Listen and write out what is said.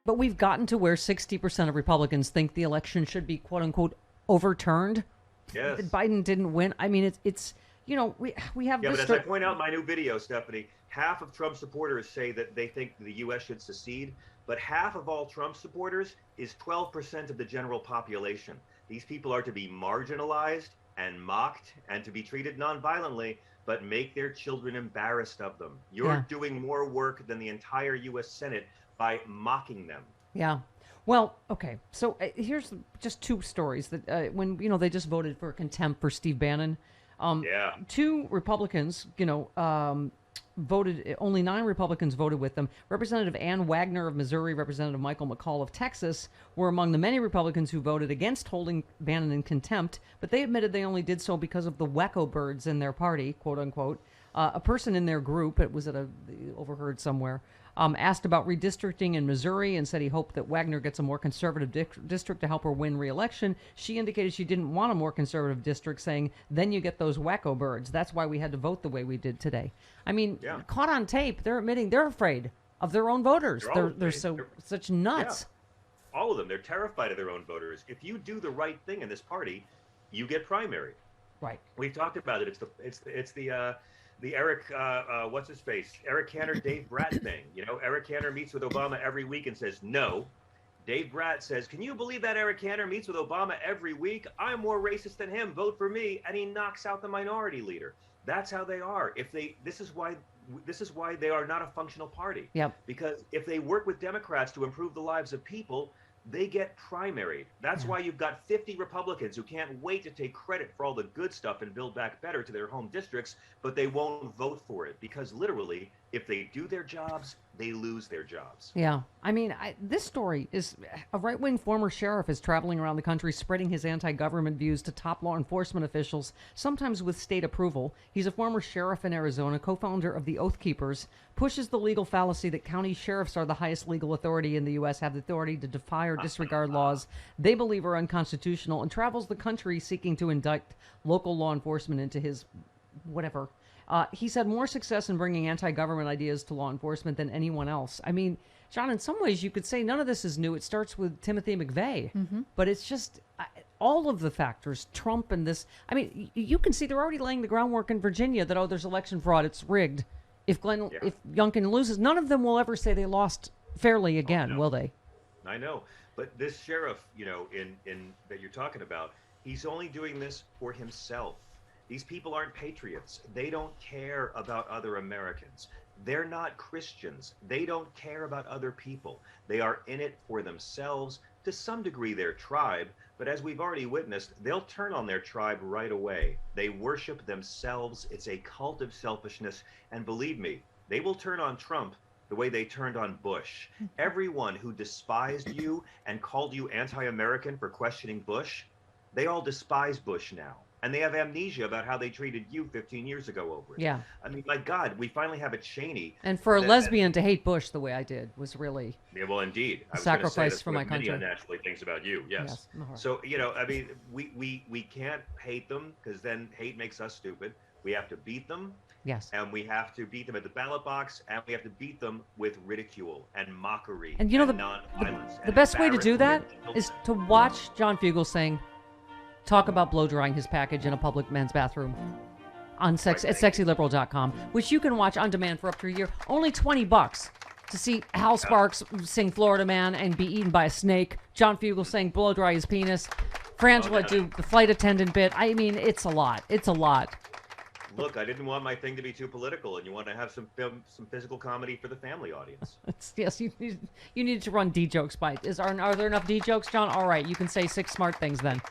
But we've gotten to where 60% of Republicans think the election should be, quote unquote, overturned. Yes. That Biden didn't win. I mean, it's we have Yeah, this. but as I point out in my new video, Stephanie, half of Trump supporters say that they think the U.S. should secede, but half of all Trump supporters is 12% of the general population. These people are to be marginalized and mocked and to be treated nonviolently, but make their children embarrassed of them. You're doing more work than the entire U.S. Senate by mocking them. Yeah. Well, okay. So here's just two stories that when they just voted for contempt for Steve Bannon. Two Republicans, voted. Only 9 Republicans voted with them. Representative Ann Wagner of Missouri, Representative Michael McCall of Texas were among the many Republicans who voted against holding Bannon in contempt, but they admitted they only did so because of the wacko birds in their party, quote unquote. A person in their group, it was overheard somewhere, asked about redistricting in Missouri and said he hoped that Wagner gets a more conservative district to help her win re-election. She indicated she didn't want a more conservative district, saying, then you get those wacko birds. That's why we had to vote the way we did today. I mean, caught on tape, they're admitting they're afraid of their own voters. They're such nuts. Yeah. All of them. They're terrified of their own voters. If you do the right thing in this party, you get primary. Right. We've talked about it. It's the Eric, what's his face? Eric Cantor, Dave Brat thing. Eric Cantor meets with Obama every week and says no. Dave Brat says, can you believe that Eric Cantor meets with Obama every week? I'm more racist than him. Vote for me. And he knocks out the minority leader. That's how they are. This is why they are not a functional party. Yep. Because if they work with Democrats to improve the lives of people, they get primaried. That's why you've got 50 Republicans who can't wait to take credit for all the good stuff and build back better to their home districts, but they won't vote for it because literally, if they do their jobs, they lose their jobs. Yeah. I mean, this story is a right-wing former sheriff is traveling around the country spreading his anti-government views to top law enforcement officials, sometimes with state approval. He's a former sheriff in Arizona, co-founder of the Oath Keepers, pushes the legal fallacy that county sheriffs are the highest legal authority in the U.S., have the authority to defy or disregard laws they believe are unconstitutional, and travels the country seeking to indict local law enforcement into his whatever. He's had more success in bringing anti-government ideas to law enforcement than anyone else. I mean, John, in some ways you could say none of this is new. It starts with Timothy McVeigh, but it's just all of the factors, Trump and this. I mean, you can see they're already laying the groundwork in Virginia that, there's election fraud, it's rigged. If Youngkin loses, none of them will ever say they lost fairly again, will they? I know, but this sheriff, in that you're talking about, he's only doing this for himself. These people aren't patriots. They don't care about other Americans. They're not Christians. They don't care about other people. They are in it for themselves, to some degree their tribe, but as we've already witnessed, they'll turn on their tribe right away. They worship themselves. It's a cult of selfishness, and believe me, they will turn on Trump the way they turned on Bush. Everyone who despised you and called you anti-American for questioning Bush, they all despise Bush now. And they have amnesia about how they treated you 15 years ago over it. Yeah. I mean, my God, we finally have a Cheney. And for a lesbian to hate Bush the way I did was really well, indeed. a sacrifice for my country. Many unnaturally thinks about you, yes. So, I mean, we can't hate them because then hate makes us stupid. We have to beat them. Yes. And we have to beat them at the ballot box, and we have to beat them with ridicule and mockery and nonviolence. The best way to do that is to watch John Fugelsang talk about blow drying his package in a public men's bathroom on at sexyliberal.com, which you can watch on demand for up to a year. Only $20 to see Hal Sparks sing Florida Man and be eaten by a snake. John Fugelsang blow dry his penis. Frangela do the flight attendant bit. I mean, it's a lot. It's a lot. Look, I didn't want my thing to be too political, and you want to have some physical comedy for the family audience. Yes, you needed to run D jokes by. Are there enough D jokes, John? All right, you can say 6 smart things then.